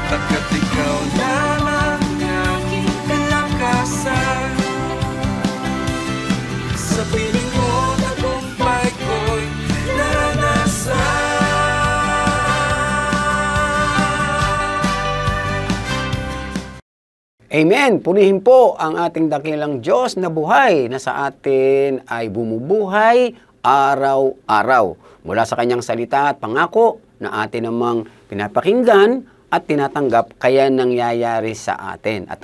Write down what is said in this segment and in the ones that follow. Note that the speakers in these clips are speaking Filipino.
Pagkat ikaw lamang aking kalakasan, sa piling mo tagumpay ko'y naranasan. Amen! Purihin po ang ating dakilang Diyos na buhay na sa atin ay bumubuhay araw-araw. Mula sa kanyang salita at pangako na atin namang pinapakinggan at tinatanggap, kaya nangyayari sa atin. At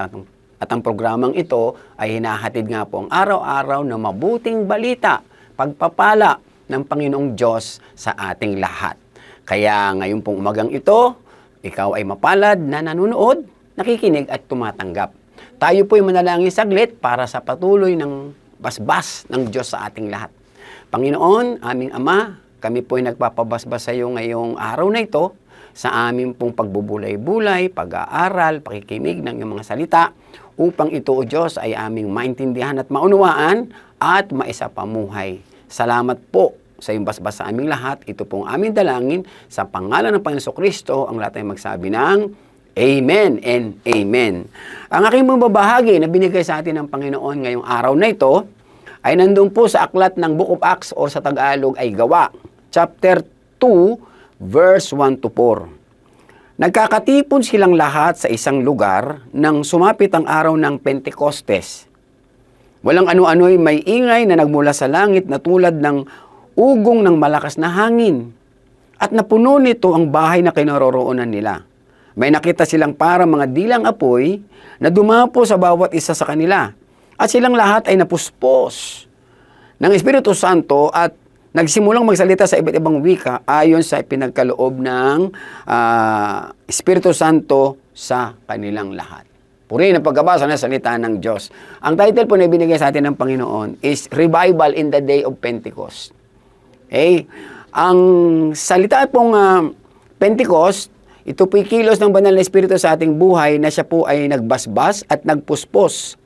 ang programang ito ay hinahatid nga po ang araw-araw na mabuting balita, pagpapala ng Panginoong Diyos sa ating lahat. Kaya ngayon pong umagang ito, ikaw ay mapalad na nanonood, nakikinig at tumatanggap. Tayo po'y manalangin saglit para sa patuloy ng basbas ng Diyos sa ating lahat. Panginoon, aming Ama, kami po'y nagpapabasbas sa iyo ngayong araw na ito sa aming pong pagbubulay-bulay, pag-aaral, pakikinig ng iyong mga salita, upang ito, O Diyos, ay aming maintindihan at maunawaan at maisapamuhay. Salamat po sa iyong basbas sa aming lahat. Ito pong aming dalangin sa pangalan ng Panginoon Kristo, ang lahat ay magsabi ng Amen and Amen. Ang aking mababahagi na binigay sa atin ng Panginoon ngayong araw na ito ay nandun po sa aklat ng Book of Acts o sa Tagalog ay Gawa, chapter 2, verse 1 to 4. Nagkakatipon silang lahat sa isang lugar nang sumapit ang araw ng Pentecostes. Walang ano-ano'y may ingay na nagmula sa langit na tulad ng ugong ng malakas na hangin at napuno nito ang bahay na kinaroroonan nila. May nakita silang parang mga dilang apoy na dumapo sa bawat isa sa kanila. At silang lahat ay napuspos ng Espiritu Santo at nagsimulang magsalita sa iba't ibang wika ayon sa pinagkaloob ng Espiritu Santo sa kanilang lahat. Purihin ang pagkabasa ng salita ng Diyos. Ang title po na ibinigay sa atin ng Panginoon is Revival in the Day of Pentecost. Okay? Ang salita pong Pentecost, ito po'y kilos ng banal na Espiritu sa ating buhay na siya po ay nagbasbas at nagpuspos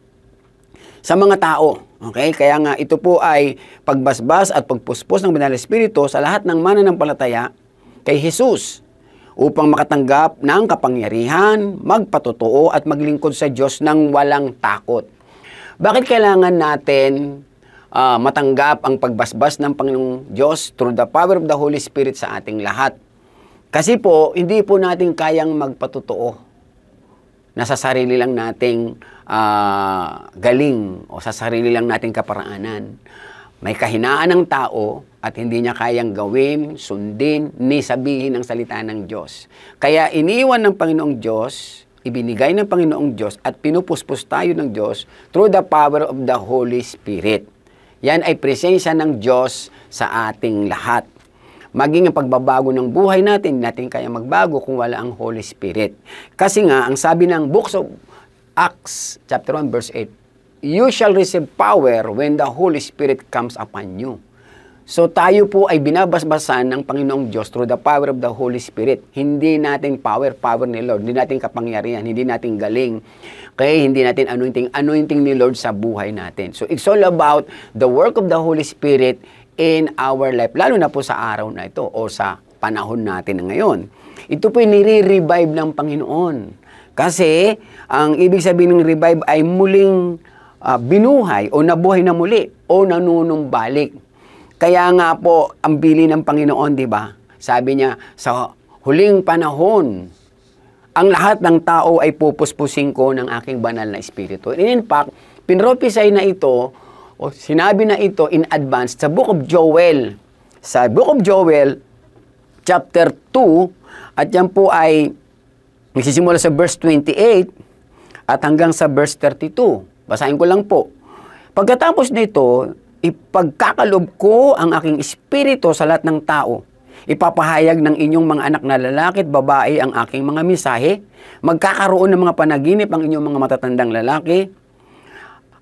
sa mga tao. Okay? Kaya nga ito po ay pagbasbas at pagpuspos ng banal na Espiritu sa lahat ng mananampalataya kay Jesus upang makatanggap ng kapangyarihan, magpatotoo at maglingkod sa Diyos ng walang takot. Bakit kailangan natin matanggap ang pagbasbas ng Panginoong Diyos through the power of the Holy Spirit sa ating lahat? Kasi po, hindi po natin kayang magpatotoo na sa sarili lang nating galing o sa sarili lang nating kaparaanan. May kahinaan ng tao at hindi niya kayang gawin, sundin, ni sabihin ang salita ng Diyos. Kaya iniwan ng Panginoong Diyos, ibinigay ng Panginoong Diyos at pinupuspos tayo ng Diyos through the power of the Holy Spirit. Yan ay presensya ng Diyos sa ating lahat. Maging ang pagbabago ng buhay natin, natin kaya magbago kung wala ang Holy Spirit. Kasi nga, ang sabi ng Books of Acts, chapter 1, verse 8, you shall receive power when the Holy Spirit comes upon you. So tayo po ay binabasbasan ng Panginoong Diyos through the power of the Holy Spirit. Hindi natin power ni Lord. Hindi natin kapangyarihan, hindi natin galing. Kaya hindi natin anointing ni Lord sa buhay natin. So it's all about the work of the Holy Spirit in our life, lalo na po sa araw na ito o sa panahon natin na ngayon. Ito po nire-revive ng Panginoon. Kasi, ang ibig sabihin ng revive ay muling binuhay o nabuhay na muli o nanunumbalik. Kaya nga po, ang bili ng Panginoon, di ba? Sabi niya, sa huling panahon, ang lahat ng tao ay pupuspusin ko ng aking banal na Espiritu. In fact, pinropisay na ito o sinabi na ito in advance sa Book of Joel. Sa Book of Joel, chapter 2, at yan po ay nagsisimula sa verse 28 at hanggang sa verse 32. Basahin ko lang po. Pagkatapos nito, ipagkakalob ko ang aking espiritu sa lahat ng tao. Ipapahayag ng inyong mga anak na lalaki at babae ang aking mga mensahe. Magkakaroon ng mga panaginip ang inyong mga matatandang lalaki.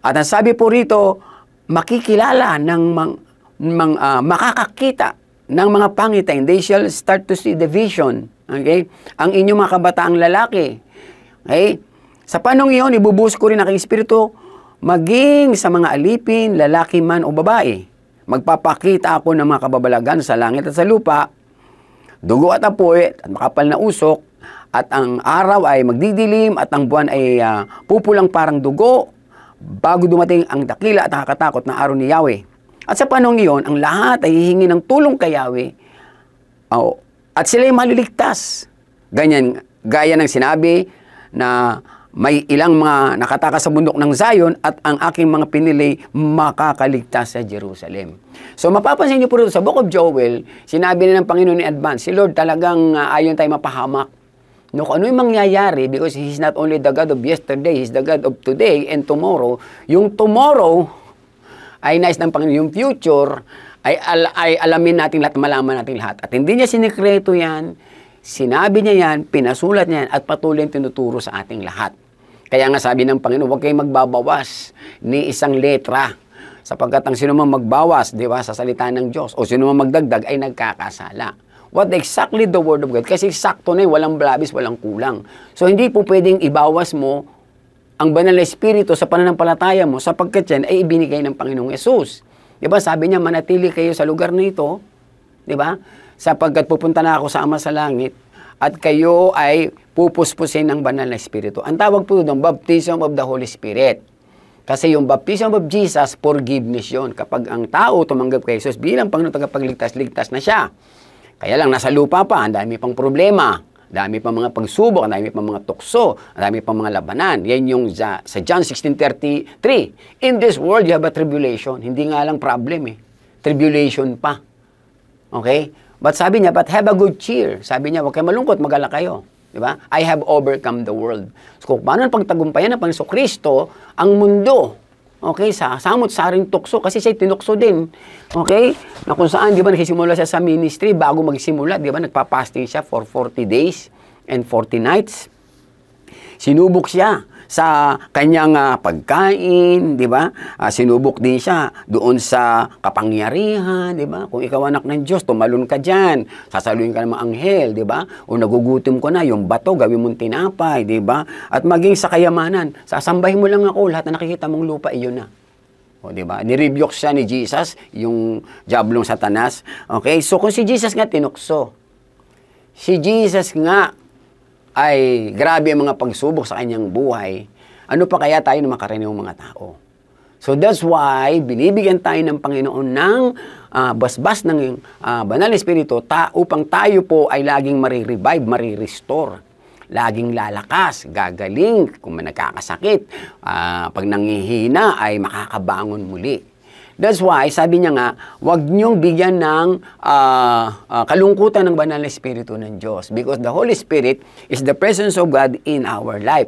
At ang sabi po rito, makikilala ng makakakita ng mga pangitain. They shall start to see the vision. Okay? Ang inyong mga kabataang lalaki. Okay? Sa panong iyon, ibubuhos ko rin aking espiritu maging sa mga alipin, lalaki man o babae. Magpapakita ako ng mga kababalagan sa langit at sa lupa, dugo at apoy at makapal na usok. At ang araw ay magdidilim at ang buwan ay pupulang parang dugo bago dumating ang dakila at nakakatakot na araw ni Yahweh. At sa panahon iyon, ang lahat ay hihingi ng tulong kay Yahweh at sila ay maliligtas. Ganyan, gaya ng sinabi na may ilang mga nakatakas sa bundok ng Zion at ang aking mga pinili makakaligtas sa Jerusalem. So mapapansin niyo po rin sa Book of Joel, sinabi na ng Panginoon in advance, si Lord talagang ayon tayo mapahamak. No, kung ano yung mangyayari, because He's not only the God of yesterday, He's the God of today and tomorrow. Yung tomorrow ay nais ng Panginoon. Yung future ay alamin natin lahat, malaman natin lahat. At hindi niya sinikreto yan, sinabi niya yan, pinasulat niya yan, at patuloy tinuturo sa ating lahat. Kaya nga sabi ng Panginoon, huwag kayong magbabawas ni isang letra. Sapagkat ang sino man magbawas, di ba, sa salita ng Diyos, o sino man magdagdag ay nagkakasala. What exactly the Word of God? Kasi sakto na walang blabis, walang kulang. So hindi po pwedeng ibawas mo ang banal na Espiritu sa pananampalataya mo sapagkat yan ay ibinigay ng Panginoong Yesus. Di ba, sabi niya, manatili kayo sa lugar na ito, di ba, sapagkat pupunta na ako sa Ama sa langit, at kayo ay pupuspusin ng banal na Espiritu. Ang tawag po doon, baptism of the Holy Spirit. Kasi yung baptism of Jesus, forgiveness yun. Kapag ang tao tumanggap kay Jesus bilang Panginoon tagapagligtas, ligtas na siya. Kaya lang, nasa lupa pa, ang dami pang problema, dami pang mga pagsubok, ang dami pang mga tukso, ang dami pang mga labanan. Yan yung sa John 16:33. In this world, you have a tribulation. Hindi nga lang problem eh. Tribulation pa. Okay? But sabi niya, but have a good cheer. Sabi niya, huwag kayo malungkot, mag-alala kayo. Diba? I have overcome the world. So, kung paano pagtagumpayan ng Panginoon Kristo, ang mundo, okay, sa samot-saring tukso, kasi siya tinukso din. Okay? Na kung saan, di ba, nagsisimula siya sa ministry, bago magsimula, di ba, nagpa-fasting siya for 40 days and 40 nights. Sinubok siya sa kanyang pagkain, di ba? Sinubok din siya doon sa kapangyarihan, di ba? Kung ikaw anak ng Diyos, tumalon ka dyan, sasaluhin ka ng mga anghel, di ba? O nagugutom ko na, yung bato, gawin mong tinapay, di ba? At maging sa kayamanan, sasambahin mo lang ako, lahat na nakikita mong lupa, iyon na. O, di ba? Nirebuke siya ni Jesus, yung diablong Satanas. Okay? So, kung si Jesus nga tinukso, si Jesus nga ay grabe ang mga pagsubok sa kanyang buhay, ano pa kaya tayo na makaraniwang mga tao? So that's why, binibigyan tayo ng Panginoon ng basbas ng banal na Espiritu upang tayo po ay laging marirevive, marirestore. Laging lalakas, gagaling, kung may nagkakasakit, pag nangihina ay makakabangon muli. That's why, sabi niya nga, huwag niyong bigyan ng kalungkutan ng banal na Espiritu ng Diyos. Because the Holy Spirit is the presence of God in our life.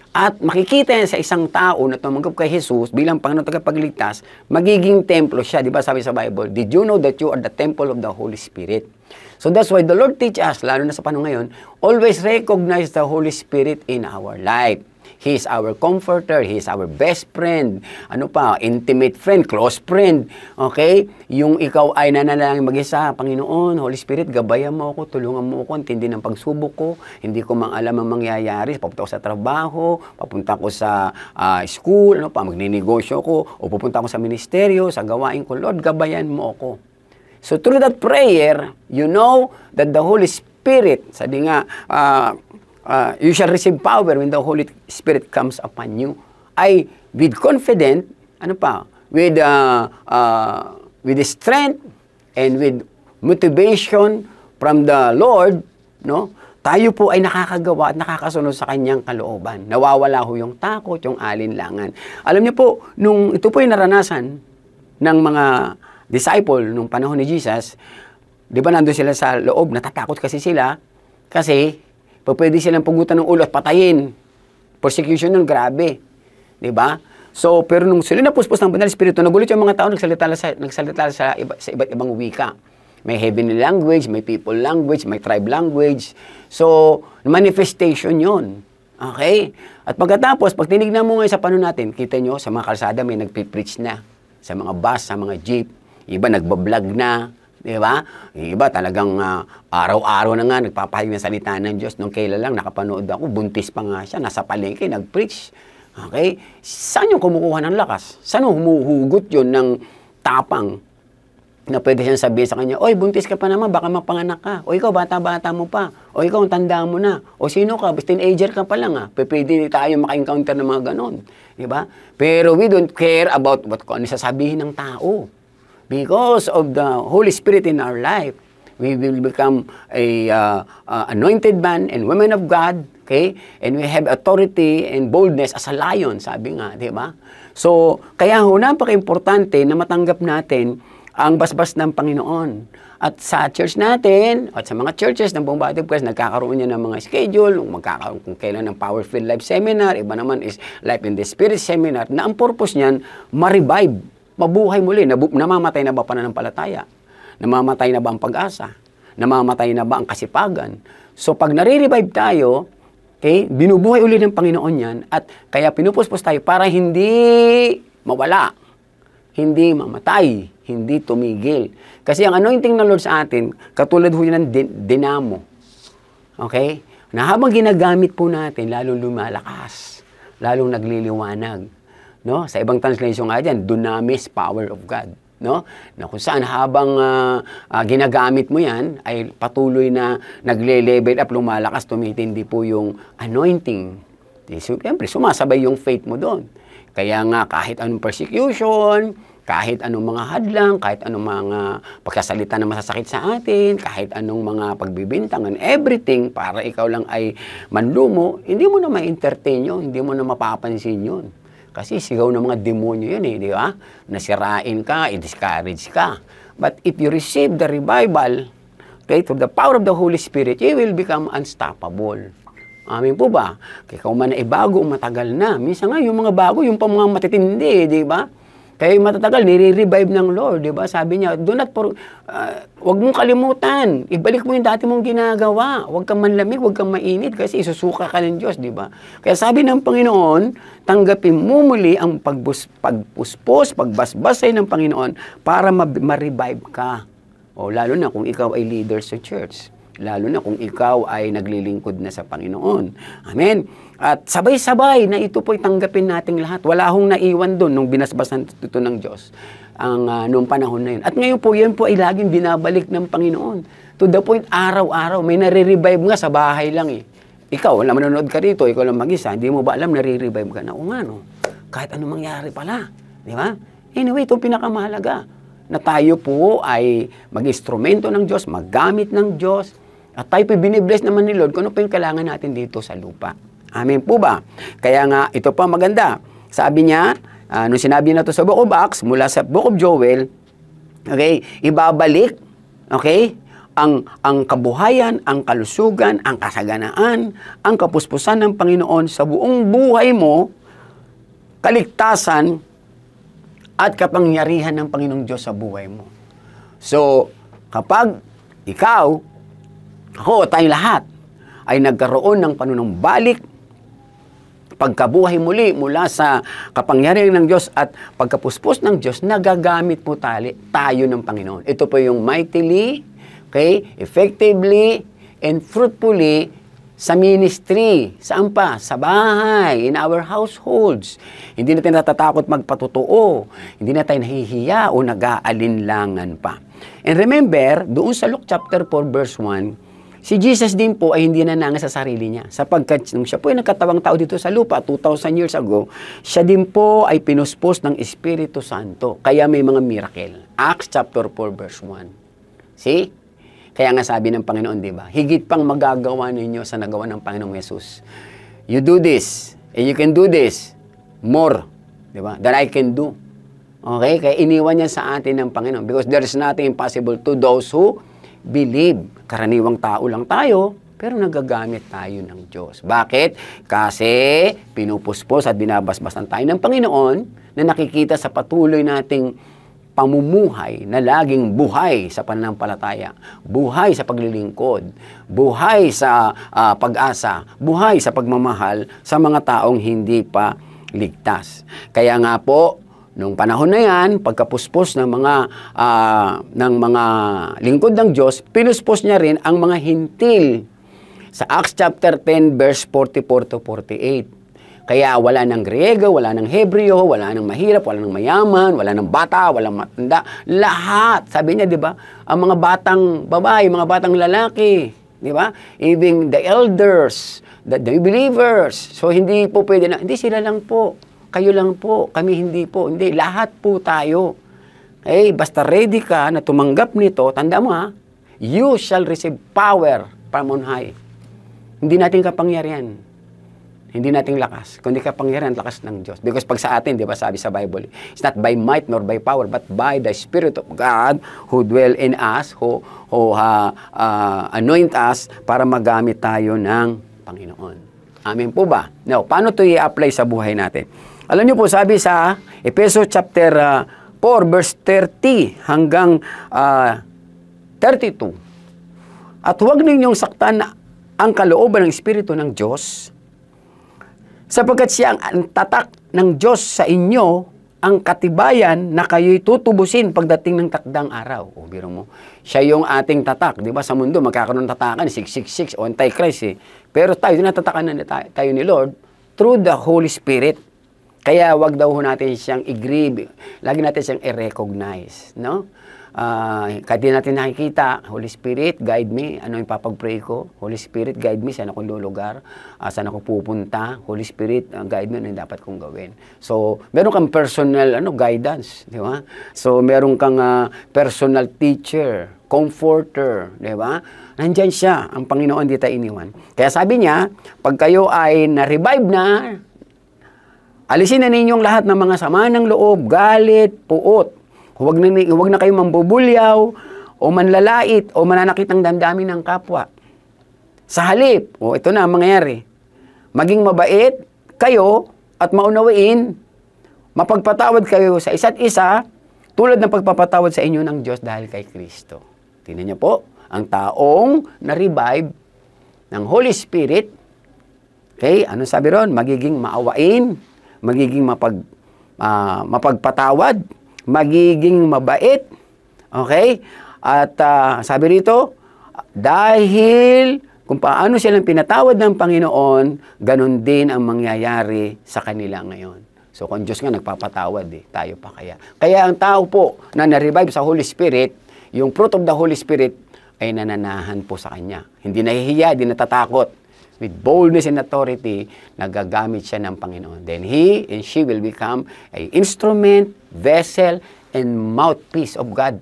At makikita yan sa isang tao na tumanggap kay Jesus bilang Panginoon tagapagligtas, magiging templo siya. Di ba sabi sa Bible, did you know that you are the temple of the Holy Spirit? So that's why the Lord teach us, lalo na sa panahon ngayon, always recognize the Holy Spirit in our life. He is our comforter. He is our best friend. Ano pa? Intimate friend, close friend. Okay? Yung ikaw ay nanalangin mag-isa, Panginoon, Holy Spirit, gabayan mo ako, tulungan mo ako, intindi ng pagsubok ko, hindi ko alam ang mangyayari, papunta ko sa trabaho, papunta ko sa school, ano pa, magninegosyo ko, o pupunta ko sa ministeryo, sa gawain ko, Lord, gabayan mo ako. So through that prayer, you know that the Holy Spirit, sabi nga, you shall receive power when the Holy Spirit comes upon you. Ay, with confident, ano pa, with strength and with motivation from the Lord, no? Tayo po ay nakakagawa at nakakasunod sa kanyang kalooban. Nawawala ho yung takot, yung alinlangan. Alam niyo po, nung ito po yung naranasan ng mga disciple nung panahon ni Jesus, di ba nandun sila sa loob, natatakot kasi sila, kasi pwede silang pugutan ng ulo at patayin. Persecution nun, grabe. Diba? So, pero nung sila napuspos ng Banal Espiritu, nagulit yung mga tao, nagsalita sa iba't ibang wika. May heavenly language, may people language, may tribe language. So, manifestation yon. Okay? At pagkatapos, pag tinignan mo ngayon sa paano natin, kita nyo, sa mga kalsada may nagpipreach na. Sa mga bus, sa mga jeep. Iba nagbablog na. Diba? Iba talagang araw-araw na nga nagpapahayag ng salita ng Diyos. Nung kailan lang nakapanood ako, buntis pa nga siya, nasa palengke, nag-preach. Okay? Saan yung kumukuha ng lakas? Saan yung humuhugot yun ng tapang? na pwede siyang sabihin sa kanya, oy, buntis ka pa naman, baka mapanganak ka. O ikaw, bata-bata mo pa. O ikaw, tanda mo na. O sino ka? Teenager ka pa lang. Pwede tayo maka-encounter ng mga ganon. Diba? Pero we don't care about kung ano sasabihin ng tao. Because of the Holy Spirit in our life, we will become a anointed man and women of God, okay? And we have authority and boldness as a lion, sabi nga, di ba? So, kaya napaka-importante na matanggap natin ang basbas ng Panginoon. At sa church natin, at sa mga churches ng buong body of Christ, nagkakaroon niya ng mga schedule, magkakaroon kung kailan ng Power-Filled Life Seminar, iba naman is Life in the Spirit Seminar, na ang purpose niyan, ma-revive, mabuhay muli, namamatay na ba pananampalataya? Namamatay na ba ang pag-asa? Namamatay na ba ang kasipagan? So pag nare-revive tayo, okay, binubuhay ulit ng Panginoon yan, at kaya pinupuspos tayo para hindi mawala, hindi mamatay, hindi tumigil. Kasi ang anointing ng Lord sa atin, katulad ho yan ng dinamo. Okay? Na habang ginagamit po natin, lalong lumalakas, lalong nagliliwanag. No? Sa ibang translation nga dyan, dunamis power of God. No? Na kung saan habang ginagamit mo yan, ay patuloy na nagle-level up, lumalakas, tumitindi po yung anointing. Siyempre, sumasabay yung faith mo doon. Kaya nga, kahit anong persecution, kahit anong mga hadlang, kahit anong mga pagkasalita na masasakit sa atin, kahit anong mga pagbibintangan, everything, para ikaw lang ay manlumo, hindi mo na ma-entertain yun, hindi mo na mapapansin yun. Kasi sigaw ng mga demonyo yun di ba? Nasirain ka, i-discourage ka. But if you receive the revival, okay, through the power of the Holy Spirit, you will become unstoppable. Amin po ba? Kaya kung man ay bago, matagal na. Minsan nga, yung mga bago, yung pa mga matitindi, di ba? Kaya yung matatagal, nire-revive ng Lord, di ba? Sabi niya, wag mong kalimutan. Ibalik mo yung dati mong ginagawa. Wag kang manlamig, wag kang mainit, kasi isusuka ka ng Diyos, di ba? Kaya sabi ng Panginoon, tanggapin mo muli ang pagpuspos, pagbasbasay ng Panginoon para ma-revive ka. O lalo na kung ikaw ay leader sa church. Lalo na kung ikaw ay naglilingkod na sa Panginoon. Amen. At sabay-sabay na ito po'y tanggapin nating lahat. Wala hong naiwan doon nung binasbasan ito ng Diyos noong panahon na yun. At ngayon po, yan po ay laging binabalik ng Panginoon. To the point, araw-araw, may nare-revive nga sa bahay lang eh. Ikaw, wala manonood ka rito, ikaw lang mag-isa, hindi mo ba alam, nare-revive ka na? O nga no, kahit anong mangyari pala. Di ba? Anyway, ito pinakamahalaga. Na tayo po ay mag-instrumento ng Diyos, maggamit ng Diyos, at tayo po binibless naman ni Lord kung ano po yung kailangan natin dito sa lupa. Amen po ba? Kaya nga, ito pa maganda. Sabi niya, nung sinabi na to sa Book of Acts, mula sa Book of Joel, okay, ibabalik, okay, ang kabuhayan, ang kalusugan, ang kasaganaan, ang kapuspusan ng Panginoon sa buong buhay mo, kaligtasan, at kapangyarihan ng Panginoong Diyos sa buhay mo. So, kapag ikaw, ako, tayong lahat, ay nagkaroon ng panunumbalik, pagkabuhay muli mula sa kapangyarihan ng Diyos at pagkapuspos ng Diyos, nagagamit po tayo ng Panginoon. Ito po yung mightily, okay, effectively, and fruitfully sa ministry. Saan pa? Sa bahay, in our households. Hindi natin natatakot magpatotoo. Hindi na tayo nahihiya o nag-aalinlangan pa. And remember, doon sa Luke chapter 4 verse 1, si Jesus din po ay hindi nanangas sa sarili niya. Sapagkat nung siya po ay nagkatawang tao dito sa lupa 2,000 years ago, siya din po ay pinuspos ng Espiritu Santo. Kaya may mga miracle. Acts chapter 4 verse 1. See? Kaya nga sabi ng Panginoon, di ba? Higit pang magagawa ninyo sa nagawa ng Panginoong Yesus. You do this, and you can do this more, di ba? That I can do. Okay? Kaya iniwan niya sa atin ng Panginoon. Because there is nothing impossible to those who believe. Karaniwang tao lang tayo, pero nagagamit tayo ng Diyos. Bakit? Kasi pinupuspos at binabasbasan tayo ng Panginoon na nakikita sa patuloy nating pamumuhay na laging buhay sa pananampalataya, buhay sa paglilingkod, buhay sa pag-asa, buhay sa pagmamahal sa mga taong hindi pa ligtas. Kaya nga po, nung panahon na yan, pagkapuspos ng mga lingkod ng Diyos, pinuspos niya rin ang mga hintil. Sa Acts chapter 10 verse 44 to 48. Kaya wala ng Griego, wala ng Hebreo, wala ng mahirap, wala ng mayaman, wala ng bata, walang matanda. Lahat. Sabi niya, di ba? Ang mga batang babae, mga batang lalaki, di ba? Even the elders, the believers. So, hindi po pwede na, hindi sila lang po. Kayo lang po. Kami hindi po. Hindi. Lahat po tayo. Eh, basta ready ka na tumanggap nito, tanda mo ha, you shall receive power from on high. Hindi natin kapangyarihan. Hindi nating lakas. Kundi kapangyarihan, lakas ng Diyos. Because pag sa atin, di ba sabi sa Bible, it's not by might nor by power, but by the Spirit of God who dwell in us, who anoint us para magamit tayo ng Panginoon. Amen po ba? Now, paano ito i-apply sa buhay natin? Alam niyo po, sabi sa Efeso chapter 4, verse 30 hanggang 32. At huwag ninyong saktan ang kalooban ng Espiritu ng Diyos, sapagkat siya ang tatak ng Diyos sa inyo, ang katibayan na kayo'y tutubusin pagdating ng takdang araw. O, biro mo, siya yung ating tatak. Di ba sa mundo, magkakaroon ng tatakan, 666 o Antichrist eh. Pero tayo, tinatatakan na tayo ni Lord through the Holy Spirit. Kaya wag daw natin siyang i-grieve. Lagi natin siyang i-recognize. No? Kahit di natin nakikita, Holy Spirit, guide me. Ano yung papag-pray ko? Holy Spirit, guide me. Saan ako lulugar? Saan ako pupunta? Holy Spirit, guide me. Ano yung dapat kong gawin? So, meron kang personal guidance. Di ba? So, meron kang personal teacher, comforter. Di ba? Nandyan siya. Ang Panginoon di tayo iniwan. Kaya sabi niya, pag kayo ay na-revive na, alisin na ninyong lahat ng mga sama ng loob, galit, puot. Huwag na kayong mambubulyaw o manlalait o mananakit ng damdamin ng kapwa. Sa halip, ito na ang mangyayari. Maging mabait kayo at maunawain, mapagpatawad kayo sa isa't isa, tulad ng pagpapatawad sa inyo ng Diyos dahil kay Kristo. Tingnan niyo po, ang taong na-revive ng Holy Spirit, okay, ano sabi ron? Magiging maawain, magiging mapagpatawad, magiging mabait. Okay? At sabi rito, dahil kung paano silang pinatawad ng Panginoon, ganun din ang mangyayari sa kanila ngayon. So kung Diyos nga nagpapatawad, tayo pa kaya. Kaya ang tao po na na-revive sa Holy Spirit, yung fruit of the Holy Spirit ay nananahan po sa Kanya. Hindi nahihiya, hindi natatakot. With boldness and authority, nagagamit siya ng Panginoon. Then he and she will become an instrument, vessel, and mouthpiece of God.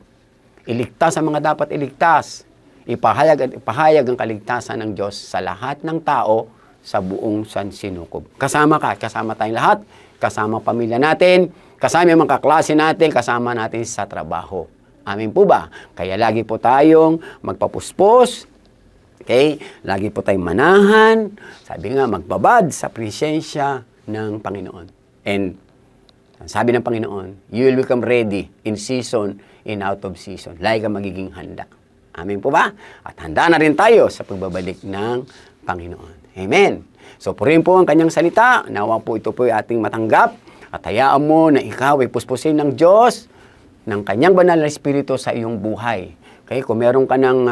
Iligtas ang mga dapat iligtas. Ipahayag ang kaligtasan ng Diyos sa lahat ng tao sa buong sansinukob. Kasama ka, kasama tayong lahat, kasama pamilya natin, kasama yung mga kaklase natin, kasama natin sa trabaho. Amin po ba? Kaya lagi po tayong magpapuspos. Okay? Lagi po tayong manahan. Sabi nga, magbabad sa presensya ng Panginoon. And sabi ng Panginoon, you will become ready in season and out of season. Lagi ka magiging handa. Amen po ba? At handa na rin tayo sa pagbabalik ng Panginoon. Amen. So, purihin po ang kanyang salita. Nawa po ito po ating matanggap. At hayaan mo na ikaw ay puspusin ng Diyos, ng kanyang banal na Espiritu sa iyong buhay. Okay, kung meron ka ng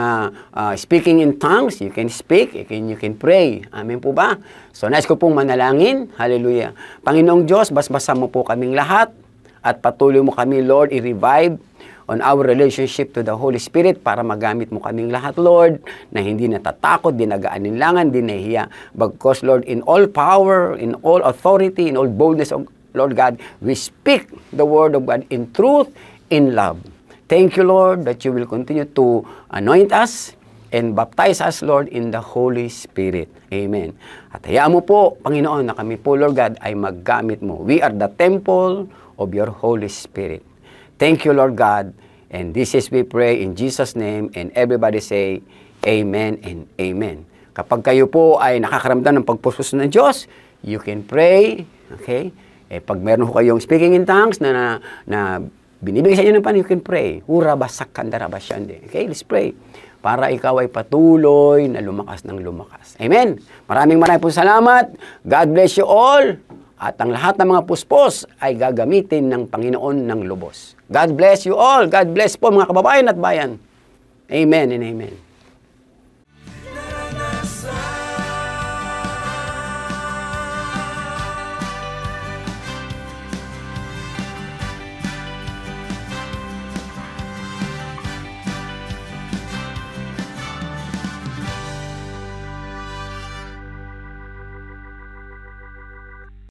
speaking in tongues, you can speak, you can pray. Amen po ba? So, nais ko pong manalangin. Hallelujah. Panginoong Diyos, basbasan mo po kaming lahat at patuloy mo kami, Lord, i-revive on our relationship to the Holy Spirit para magamit mo kaming lahat, Lord, na hindi natatakot, di nag-aalinlangan, di nahiya. Because, Lord, in all power, in all authority, in all boldness, Lord God, we speak the word of God in truth, in love. Thank you, Lord, that you will continue to anoint us and baptize us, Lord, in the Holy Spirit. Amen. At hayaan mo po, Panginoon, na kami po, Lord God, ay maggamit mo. We are the temple of your Holy Spirit. Thank you, Lord God. And this is we pray in Jesus' name. And everybody say, Amen and Amen. Kapag kayo po ay nakakaramdam ng pagpuspos ng Diyos, you can pray. Okay? Pag meron ko kayong speaking in tongues na binibigay sa inyo ng Panginoon, you can pray. Okay, let's pray. Para ikaw ay patuloy na lumakas ng lumakas. Amen. Maraming po salamat. God bless you all. At ang lahat ng mga puspos ay gagamitin ng Panginoon ng lubos. God bless you all. God bless po mga kababayan at bayan. Amen and amen.